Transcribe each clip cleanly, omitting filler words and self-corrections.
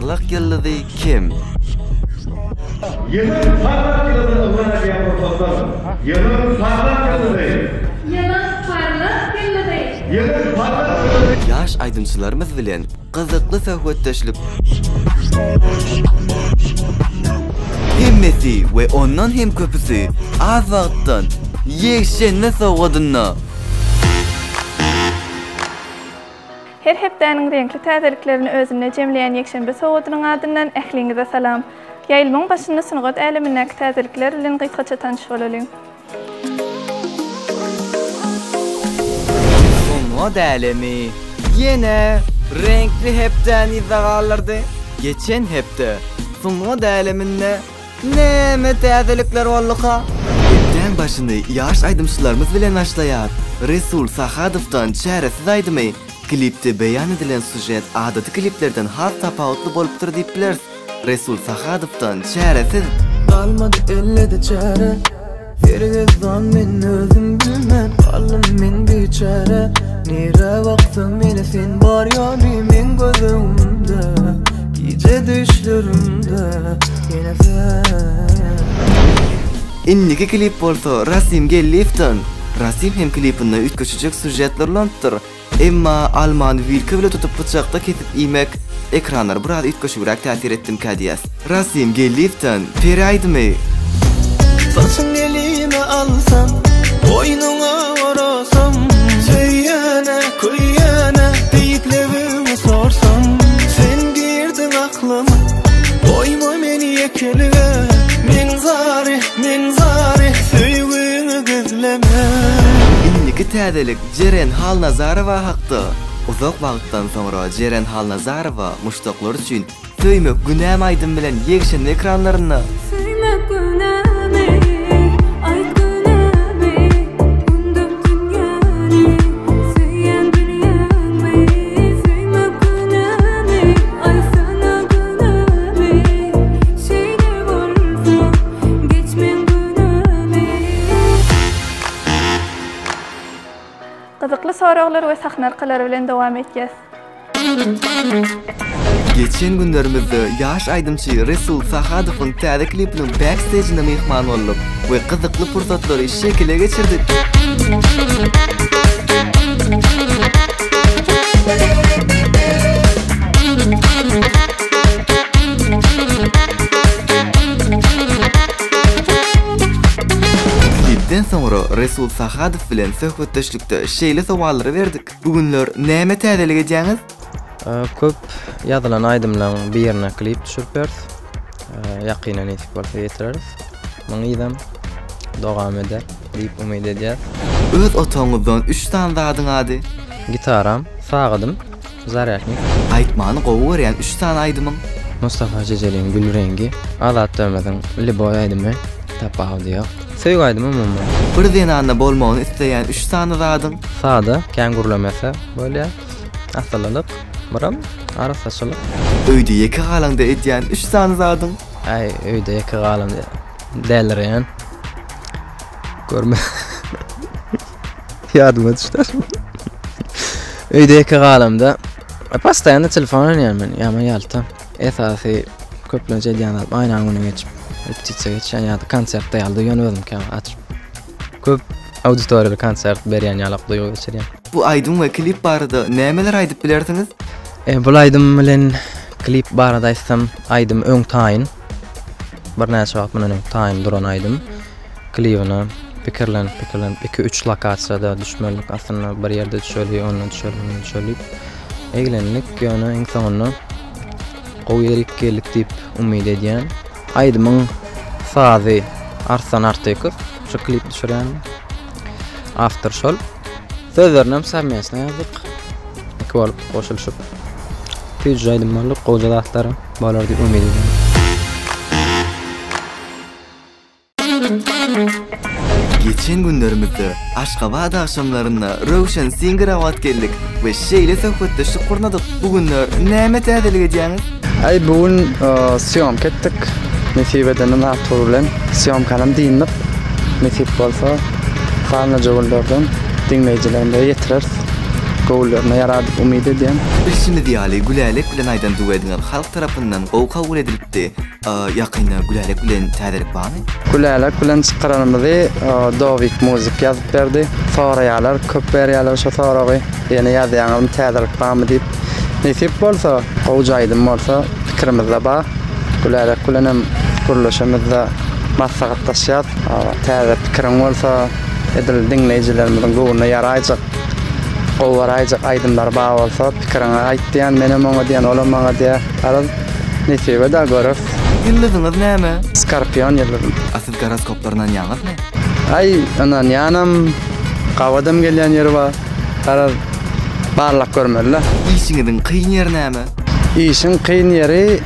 parlak yıldızı kim? Yılın parlak yıldızı bana diye portakal. Yılın parlak yıldızı. Yılın parlak yıldızı. Yılın parlak yıldızı. Yaş aydınçılarımız bilen kızıklı söhbetleşip hemmesi ve ondan hem köpüsü az vaqtdan yekşenme soğudunna. Her hepdäniň renkli täzeliklerini özünde jemleýän ýekşembe soğudunyň adyndan ähliňize salam. Ýaýlmaň başynda synagat älemindäki täzelikler bilen gysgaça tanyşyp bolalyň. Soňa dälemi ýene renkli hepden izagalardy. Geçen hepde soňa däleminde näme täzelikler boldyka? Hepden başyny ýaş aýdymçylarymyz bilen başlaýar. Resul Sahadowdan çäresiz aýdymy. Klipte beýan edilen sujet adaty kliplerden has tapawutly bolup dur diýip bilersiz. Resul Sahadowdan çäresiz. Kalmadı ellede çare. Fergezdan men özüm bilmem. Kalım men biçare. Nire vaktim meni sen bar yani men gözümde. Gece düşlerimde yine sen. Inniki klip bolsa Rasim Gellif'den. Rasim hem klipinde ütköşecek sujetlerlendir. Emma Alman wilke bile tutup bıçakta kesip imek ekranlar biraz ütköşürak täsir etdim kadiyas. Rasim Gellif'den peri aýdymy. Saçın elime alsam, boynuna varasam, söyyene, köyyene, deyiplerimi sorsam, sen girdin aklıma, koyma meni yekelige, men zari, söýgüňi gözleme. İnniki täzelik Jeren Halnazarowa hakda. Uzak wagtdan soňra Jeren Halnazarowa muştaklar üçin söýmek günäm aýdym bilen ýekşen ekranlaryna. Söymek günämi, aýt günämi, unduk dünýäni, söýen bilýärmi, söymek günämi, aý sana günämi, şeýle bolsa, geçmen günämi. Gyzykly soraglar we sahnarkalar bilen dowam etýäs. Geçen günlerimizde yaş aydımçı Resul Sahadowyň täze klipiniň backstage'ine mehman bolup we gyzykly pursatlary şekile geçirdik. Klipden soňra Resul Sahadow bilen söhbetdeşlikde şeýle sowallary berdik. Bugünler näme täzelik edýäňiz? Köp ýazylan aýdymlaryň birine klip düşürip berdi. Ýakynan etip bolsa ýetireriz. Muňa ýydam dogam eder diýip umyt edýär. Öz otoňyzdan 3 tane zadyň ady. Gitaram, sagydym, zaryatnik. Aýtmany gowy berýän 3 tane aýdymyň. Mustafa Jejeliň Gül rengi, Azat Dömediň Liboy aýdymy, tapaw diýip. Söýg aýdymym mumma. Bir denanna bolmagyny isleýän 3 tane zadyň. Sada kängurlamasa bolýar. Asalalyk, baram, arasaçylyk. Öýde ýeki galanda edýän 3 tane zadyň. Ay, öýde ýeki galanda dälirýän. Görme. Yardım et işte. Öýde ýeki galamda pastaýanda telefon oynarman, ýa-ma ýalta. Esasy köplençe edýän aýnan güne geçip repetisiýa geçen ýa-da konsertde ýaldy ýöne özüm käme atyp. Köp auditoriýaly konsert berýän ýalakda ýol geçirýän. Bu aýdym we klip barada nämeler aýdyp bilersiňiz? Bu aýdym bilen klip barada aýtsam, aýdym öň taýyn. Bir näçe wagt menen öň taýyn duran aýdym. Klipini pikirlenip 2-3 lokasiýada düşmenlik aslında bir ýerde düşýär, ondan düşýär. Eglenlik ýöne iň soňunda goýerik geldik diýip umyt edýän. Aýdymyň fazy Arslan Artekov şu klip düşürýän. After şol sözlerinem samimiýetine ýazdyk. Iki bolup goşulşyp tüýjaýdym bolar, gojadatlarym bolar diýip umyt edýän. Geçen günlerimizde Aşgabat akşamlarına Rowşan Singer awat geldik ve şeýle söhbetdeşik gurnadyk. Bugünler näme täzelik edýäňiz? Ay bugün syom ketdik. Mesip edenim Artur bilen syom kanam diýinip mesip bolsa Farna jogullardan dinleýijilerine ýetireriz. goýlarına ýaradyp umyt edýän. Bilşini diýaly gülälik bilen aýdan duýadyňyz halk tarapyndan gowy kabul edilipdi. Ýakyna gülälik bilen täzelik barmy? Gülälik bilen çykaranymyzy Dowik muzyk ýazyp berdi. Soraýalar, köp berýärler şo soragy. Ýene ýazýaňym täzelik barmy diýip. Nesip bolsa, goýjaýdym bolsa, pikirimizde bar. Gülälik bilen hem guruluşymyzda maslahatlaşýar. Täze pikirim bolsa, edil dinleýijilerimizin gowyna ýaraýjak. Gowarayjak aýdymlar bar bolsa, pikiriňi aýtdýan, menem oňa diýen, olam maňa diýen. Aral nesip da görüp. Ýyllygyňyz näme? Skorpion ýyllydym. Asyl goroskoplaryndan ýaňyz ne? Ay, anan ýanam gawadam gelýän ýeri bar. Aral barlak görmeliler. İşiňiziň kyn ýeri näme? İşin kyn ýeri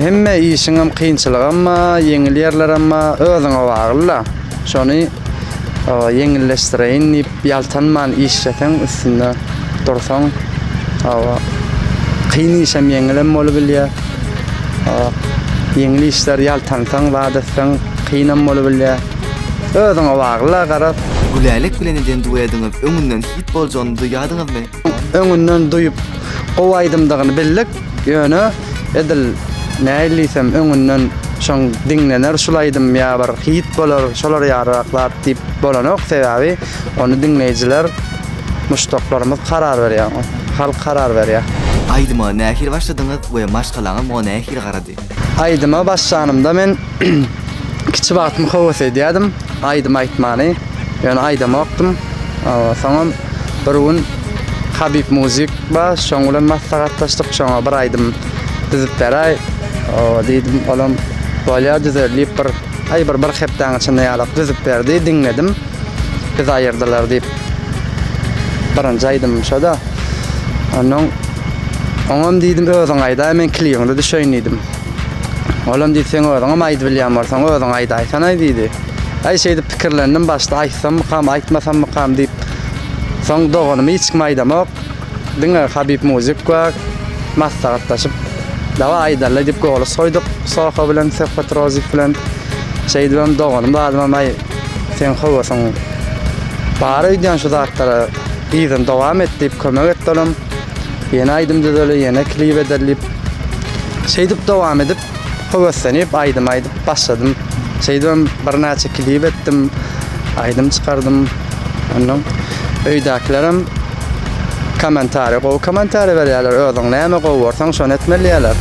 hemme işin hem kynçylyk amma ýeňil ýerler amma özüňe bagly. Şonu ýeňilleşdireýin diýip ýaltanman işleten üstünde dursaň, kyn iş hem ýeňilem bolup bilýär. Ýeňil işler ýaltansaň, wadasaň, kynam bolup bilýär. Özüňe bagly garap. Gülälik bilen eden duýadyňyz öňünden hit boljagyny duýadyňyzmy? Öňünden duýup gowaýdymdygyny bildik. Ýöne edil näýlisem öňünden şoň dinlener şulaýdym ýa bir hit bolar, şolar ýaraklar diýip bolanok sebäbi onu dinleýijiler muştoklarymyz karar berýär. Halk karar berýär. Aýdyma nähir başladyňyz we maşgalaňyz mo nähir garady? Aýdyma başlanymda men kiçi wagtym howes edýärdim. Aýdym aýtmany. Ýöne aýdym okdum. Soňam bir gün Habib muzyk ba şoň bilen maslahatlaşdyk. Şoňa bir aýdym dizip beräý. Diýdim, olam bolýar düzelip bir hepden içinde ýalap dizip berdi, dinledim. Biz aýyrdylar diýip. Birinji aýdym şoda. Oňam diýdim, özüň aýda, men kliýeňde düşeýnidim. Olam diýdi, sen özüň aýdy bilýän bolsaň, özüň aýdaýsan diýdi. Ay şeýde pikirlendim, başda aýtsam mykam, aýtmasam mykam diýip. Soň doganymy hiç kim aýdamak. Diňe Habib muzyk we maslahatlaşyp dawa aýdarlar diýip goly soýdyk. Soha bilen Sefat Rozif bilen şeýdem doganym badym ay sen howasyň. Bary diýen şu zatlary ýygyň dowam et diýip kömek etdim. Ýene aýdym dedeli, ýene klip edilip şeýdip dowam edip howasanyp aýdym başladym. Şeýdem bir näçe klip etdim, aýdym çykardym. Ondan öýdäkilerim komentary berýärler, özüň näme gowarsaň şonu etmelýärler.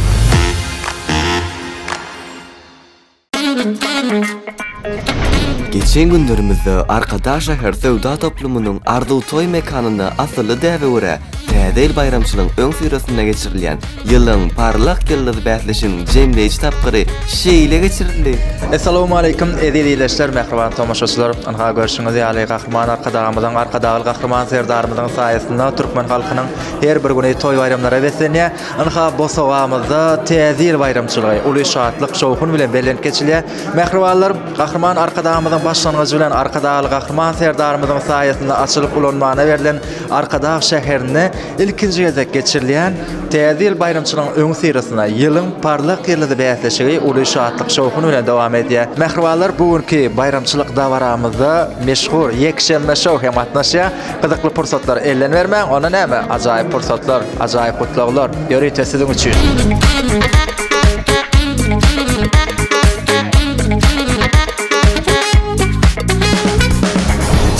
Geçen günlerimizde Arkadaş Şäher Sowda toplumynyň Arduw toý mekanynda asyly däwre täze bayramçylygyň öň sürasynda geçirilýän ýylyň parlak ýyldyzy bäsleşiň jemleýici tapgyry şeýle geçirildi. Assalamu alaykum edilýärler, mähriban tomaşaçylar. Anha görüşüňiz ýaly gahryman arkadagymyzyň arkadagy gahryman serdarymyzyň saýasynda türkmen halkynyň her bir güni toý bayramlary besenýär. Anha bosowamyzda täze bayramçylygy uly şatlyk şowhun bilen belenip geçilýär. Mähribanlar, gahryman arkadagymyzyň başlangyjy bilen arkadagy gahryman serdarymyzyň saýasynda açylyp ulanmana berilen Arkadaş şäherine ilkinji gezek geçirilýän täze bayramçylygyň öň syrasyna ýylyň parlak ýyldyzy bäsleşigi uly şatlyk şowhun bilen dowam edýär. Mähribanlar, bugünkü bayramçylyk dawaramyzda meşhur ýekşembe şow hem atnaşýar. Gyzykly pursatlar elden bermäň, ona näme? Ajaýyp pursatlar, ajaýyp gutluklar. Ýöri tesidiň üçin.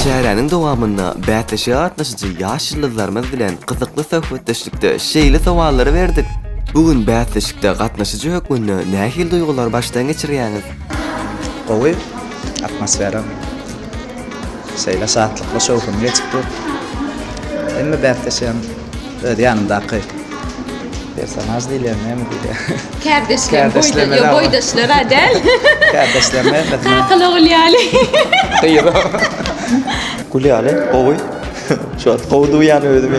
Şäheriniň dowamynda bätleşe atnaşyjy ýaşyllylarymyz bilen gyzykly söhbetdeşlikde şeýle sowallary berdik. Bugün bätleşikde gatnaşyjy hökmünde nähil duýgular başdan geçirýäňiz? Gowy atmosfera. Şeýle şatlykly şowhun geçipdi. Emmi bätleşem ýanymdaky personaj diýler, näme diýler? Kardeşler, boydaşlar adel. Kardeşlerme. Kakalagyly. Ýa. Gulýaly, gowy. Şu at gowdu ýany özüme.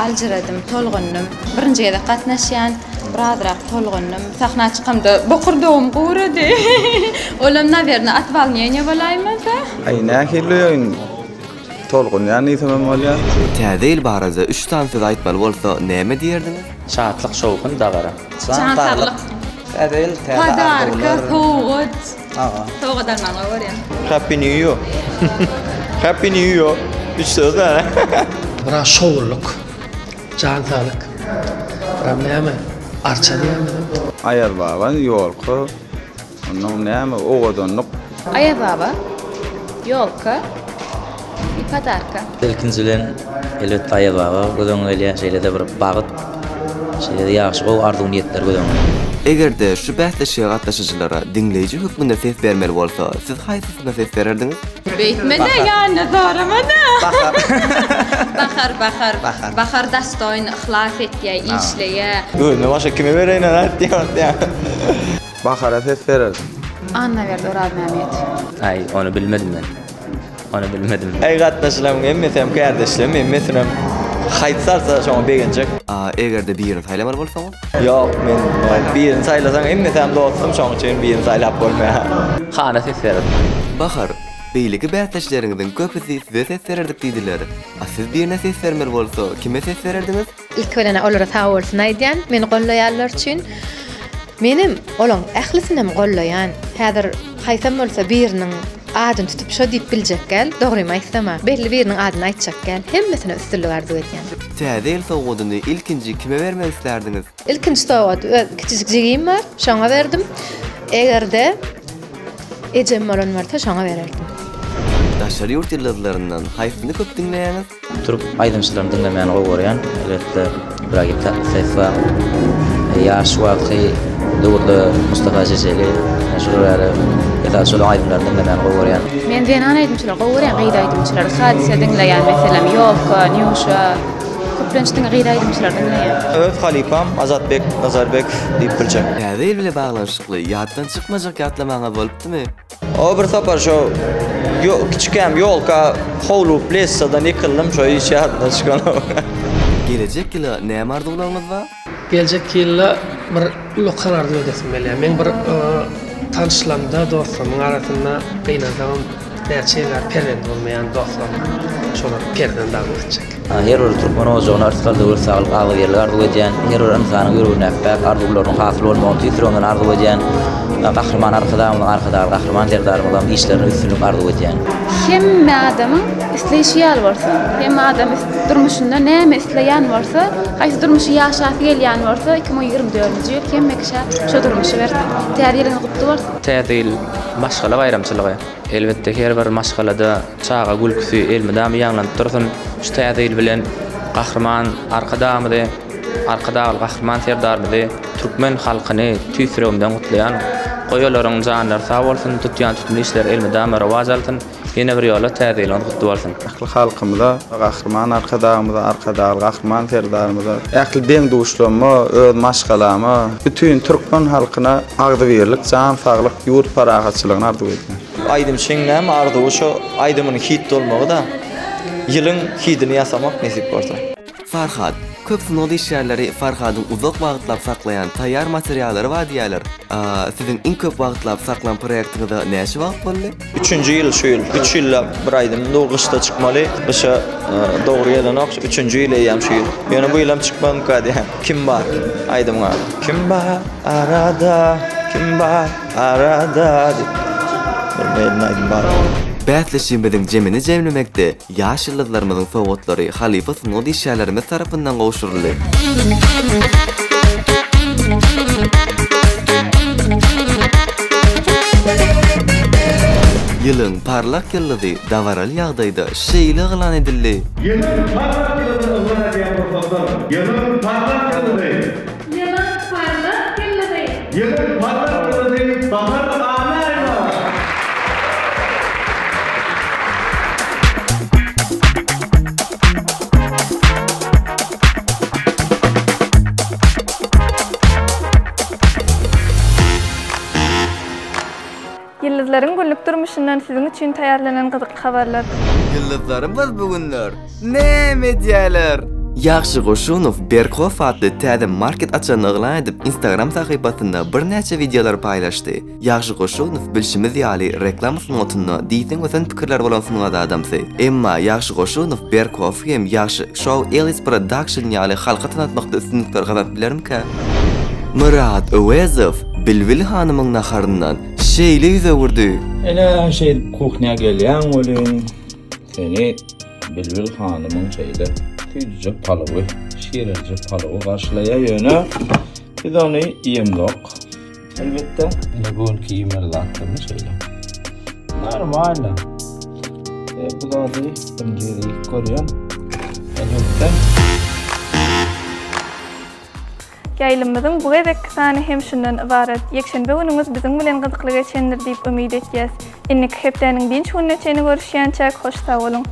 Aljyradym, tolgunnum. Birinji gede gatnaşýan, birazrak tolgunnum. Sahna çykymda bokurdum, gowrady. Olam näberni atwalnyň bolaýmasa? Ay nähili tolgun ýany tamam bolýar. Täze baraza 3 tane söz aýtmaly bolsa näme diýerdiňiz? Şatlyk şowhun dagara. Şatlyk. Täze Padarka, howat. Soğudan mı var ya? Happy New Year. Happy New Year. Üç söz var. bira şowluk, can sağlık. Näme? Arça diýelim. Ayar baba ýolka. Onu näme ogadonluk. Ayar baba. Yolka. İpadarka. Ilkinjilen elbetde ayar baba. Gödöň elýär şeýlede bir bagyt. Şeýlede ýaşy o arzuw niýetler gödöň. Egerde şu bähde şeýle gatnaşyjylara diňleýiji hökmünde ses bermeli bolsa, siz haýsysyna ses bererdiňiz? Beýtmede ýa-ni doramada. Bahar dastoyň ihlas etýär, işleýär. Öňe başa kime bereýän aýtdy. Bahara ses bererdim. Anna berdi Orad Mehmet. Ay, onu bilmedim ben. Onu bilmedim. Ay gatnaşylarym emmesem kardeşlerim, emmesem haýtsarsa şoňa begenjek. Egerde birini saýlamar bolsaň? Ýok, men birini saýlasaň emmesem dostum şoň üçin birini saýlap bolmaýar. Hana ses berdim. Bahar, beýleki bähtäçleriňizden köpüsi size ses bererdik diýdiler. Siz birine ses bermeli bolsa, kime ses bererdiňiz? İlk welene olara sag bolsun aýdýan, meni gollaýarlar üçin. Menim olaň ählisinem gollaýan. Häzir haýsam bolsa biriniň adyny tutup şo diýip biljek gel, dogrymy aýtsama. Belli biriniň adyny aýtjak gel, hemmesine üstünlük arzu etýän. Täze sowadyny ilkinji kime bermek islerdiňiz? İlkinji sowad kiçik jigim bar, şoňa berdim. Egerde ejem bolan barsa şoňa bererdim. Daşary ýurt ýyldızlaryndan haýsyny köp dinleýäňiz? Turup aýdymçylaryny dinlemän gowurýan. Elbetde bir agitda ses bar. Ýaş wagty döwürde Mustafa Jejeli, şurada ýa-da şol aýdymlary dinlemän gowurýan. Men diýen aýdymçylar gowurýan, gyýda aýdymçylar. Hadise dinleýän, meselem Ýolka, Nýuşa, köplençden gyýda aýdymçylar dinleýän. Öz halifam Azatbek Nazarbek diýip biljek. Täze bilen baglanşykly ýatdan çykmajak ýatlamaňa bolupdymy? O bir sapar şo kiçikem Ýolka howlup plessadan ýykyldım, şo iş ýatdan çykan. Gelecek ýyla näme arzuwlaryňyz bar? Gelecek ýyla bir lokal arzu edesim gelýär. Men bir tanışlamda dostlarymyň arasynda gynadam näçeler perden bolmaýan dostlar. Şolar perden daglyjak. Her bir Türkmen ojagyny artykda bir saglyk agy ýerler arzu edýän, her bir insanyň ýüregine näpbäk arzuwlaryň hasyl bolmagyny ýetirýän arzu edýän. Gahrman arkada gahrman derdarymyň işlerini üstünlük arzu edýän. Hemme adamyň isleýişi ýaly bolsa, hemme adam durmuşynda näme isleýän bolsa, haýsy durmuşy ýaşasy gelýän bolsa, 2024-nji ýyl hemme kişi şo durmuşy berdi. Täzeýelini gupdy bolsa. Täzeýil maşgala bayramçylygy. Elbetde her bir maşgalada çağa gülküsi elmedämi ýaňlanıp dursun. Şu täzeýil bilen gahrman arkadamydy, arkadagy gahrman serdarmydy, türkmen halkyny tüýsüremden gutlaýan goýalaryň janlar sag bolsun, tutýan tutmy işler elmedämi rewaj alsyn. Ýene bir ýola täzeýilen gutdy bolsun. Akly halkymyza gahrman arkadamyza, arkadagy gahrman serdarmyza akly deň duşlamy, öz maşgalamy bütün türkmen halkyna agdy berlik, jan saglyk, ýurt paragatçylygyny arzu etýän. Aýdymçyň näme arzuwy şo aýdymyny hit bolmagy da ýylyň hitini ýasamak nesip bolsa. Farhad, köp synowda işlerleri Farhadyň uzak wagtlap saklayan taýýar materiallary bar diýerler. Siziň iň köp wagtlap saklanan proýektiňizde näçe wagt boldy? 3-nji ýyl şu ýyl. 3 ýylla bir aýdym dogryşda çykmaly. Gysha dogry ýerden ok 3-nji ýyl ýam şu ýyl. Ýöne bu ýylam çykmam kady. Kim bar? Aýdymga. Kim bar arada? Kim bar arada? Bilmeýän aýdym bar. Bätleşimizin jemini jemlemekde ýaş ýyldızlarymyzyň sowatlary Halifa synowda işlerlerimiz tarapyndan gowşuruldy. Ýylyň parlak ýyldyzy davaral ýagdaýda şeýle gylan edildi. Ýylyň parlak ýyldyzy ugana diýen professor. Ýylyň parlak ýyldyzy. Ýylyň parlak ýyldyzy. Ýylyň parlak ýyldyzy bahar Ýyldızlaryň günlük durmuşyndan siziň üçin taýýarlanan gyzyk habarlar. Ýyldızlarymyz bugunlar näme diýerler? Ýaxşy Goşunow Berkow adly täze market açanyny eglan edip Instagram sahypasynda bir näçe videolar paýlaşdy. Ýaxşy Goşunow bilşimiz ýaly reklam snotuny diýsen ösen pikirler bolan sunada adamsy. Emma Ýaxşy Goşunow Berkow hem Ýaxşy Show Ellis Production ýaly halka tanatmakda üstünlikler gazanp bilermkä? Murat Öwezow Bilbil hanymyň naharyndan şeýle ýüze wurdy. Ene şey kuhnya gelýän bolýan. Seni Bilbil hanymyň şeýle küçücük palavı, şiirci palavı karşılaya yönü. Biz onu yiyemdok. Elbette bugünkü yemeği attığımı söyle. Normal. Bu da imgeri koruyan. Elbette. Yayılımızın bu gedek sany hem şundan ibaret. Yekşenbe günüňiz biziň bilen gyzykly geçendir diýip ümid etýäs. Innik hepdeniň dinç gününe çeni görüşýänçä hoş sag bolun.